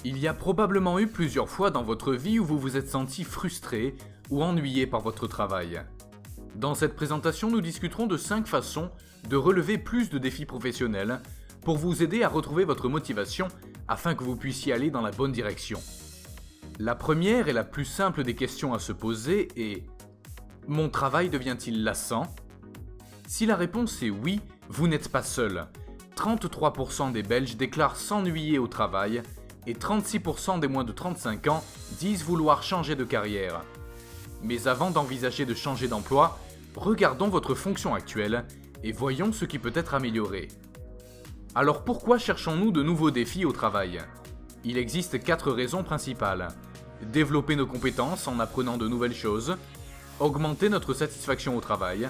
Il y a probablement eu plusieurs fois dans votre vie où vous vous êtes senti frustré ou ennuyé par votre travail. Dans cette présentation, nous discuterons de 5 façons de relever plus de défis professionnels pour vous aider à retrouver votre motivation afin que vous puissiez aller dans la bonne direction. La première et la plus simple des questions à se poser est: mon travail devient-il lassant? Si la réponse est oui, vous n'êtes pas seul. 33% des Belges déclarent s'ennuyer au travail et 36% des moins de 35 ans disent vouloir changer de carrière. Mais avant d'envisager de changer d'emploi, regardons votre fonction actuelle et voyons ce qui peut être amélioré. Alors pourquoi cherchons-nous de nouveaux défis au travail? Il existe 4 raisons principales. Développer nos compétences en apprenant de nouvelles choses, augmenter notre satisfaction au travail,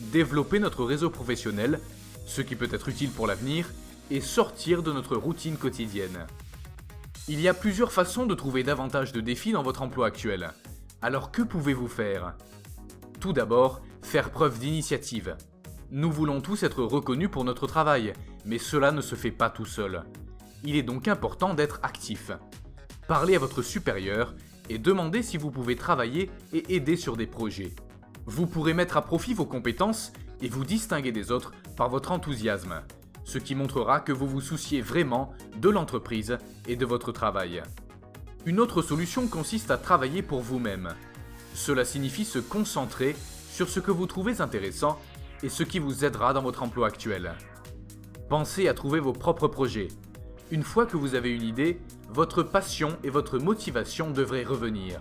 développer notre réseau professionnel, ce qui peut être utile pour l'avenir, et sortir de notre routine quotidienne. Il y a plusieurs façons de trouver davantage de défis dans votre emploi actuel. Alors que pouvez-vous faire? Tout d'abord, faire preuve d'initiative. Nous voulons tous être reconnus pour notre travail, mais cela ne se fait pas tout seul. Il est donc important d'être actif. Parlez à votre supérieur et demandez si vous pouvez travailler et aider sur des projets. Vous pourrez mettre à profit vos compétences et vous distinguer des autres par votre enthousiasme, ce qui montrera que vous vous souciez vraiment de l'entreprise et de votre travail. Une autre solution consiste à travailler pour vous-même. Cela signifie se concentrer sur ce que vous trouvez intéressant et ce qui vous aidera dans votre emploi actuel. Pensez à trouver vos propres projets. Une fois que vous avez une idée, votre passion et votre motivation devraient revenir.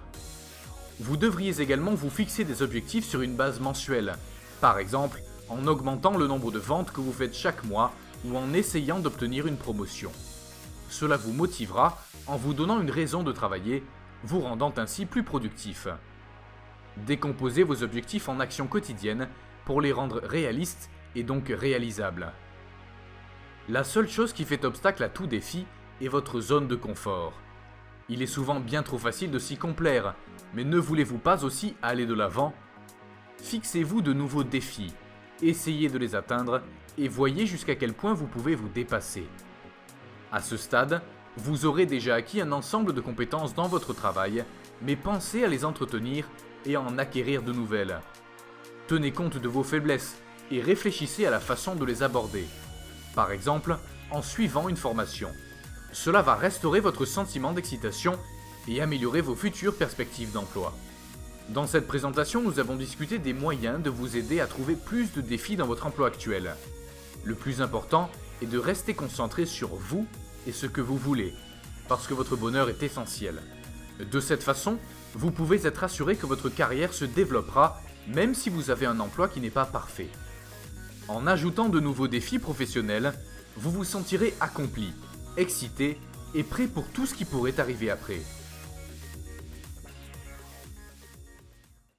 Vous devriez également vous fixer des objectifs sur une base mensuelle, par exemple en augmentant le nombre de ventes que vous faites chaque mois ou en essayant d'obtenir une promotion. Cela vous motivera en vous donnant une raison de travailler, vous rendant ainsi plus productif. Décomposez vos objectifs en actions quotidiennes pour les rendre réalistes et donc réalisables. La seule chose qui fait obstacle à tout défi est votre zone de confort. Il est souvent bien trop facile de s'y complaire, mais ne voulez-vous pas aussi aller de l'avant? Fixez-vous de nouveaux défis, essayez de les atteindre et voyez jusqu'à quel point vous pouvez vous dépasser. À ce stade, vous aurez déjà acquis un ensemble de compétences dans votre travail, mais pensez à les entretenir et à en acquérir de nouvelles. Tenez compte de vos faiblesses et réfléchissez à la façon de les aborder. Par exemple, en suivant une formation. Cela va restaurer votre sentiment d'excitation et améliorer vos futures perspectives d'emploi. Dans cette présentation, nous avons discuté des moyens de vous aider à trouver plus de défis dans votre emploi actuel. Le plus important est de rester concentré sur vous et ce que vous voulez, parce que votre bonheur est essentiel. De cette façon, vous pouvez être assuré que votre carrière se développera même si vous avez un emploi qui n'est pas parfait. En ajoutant de nouveaux défis professionnels, vous vous sentirez accompli, excité et prêt pour tout ce qui pourrait arriver après.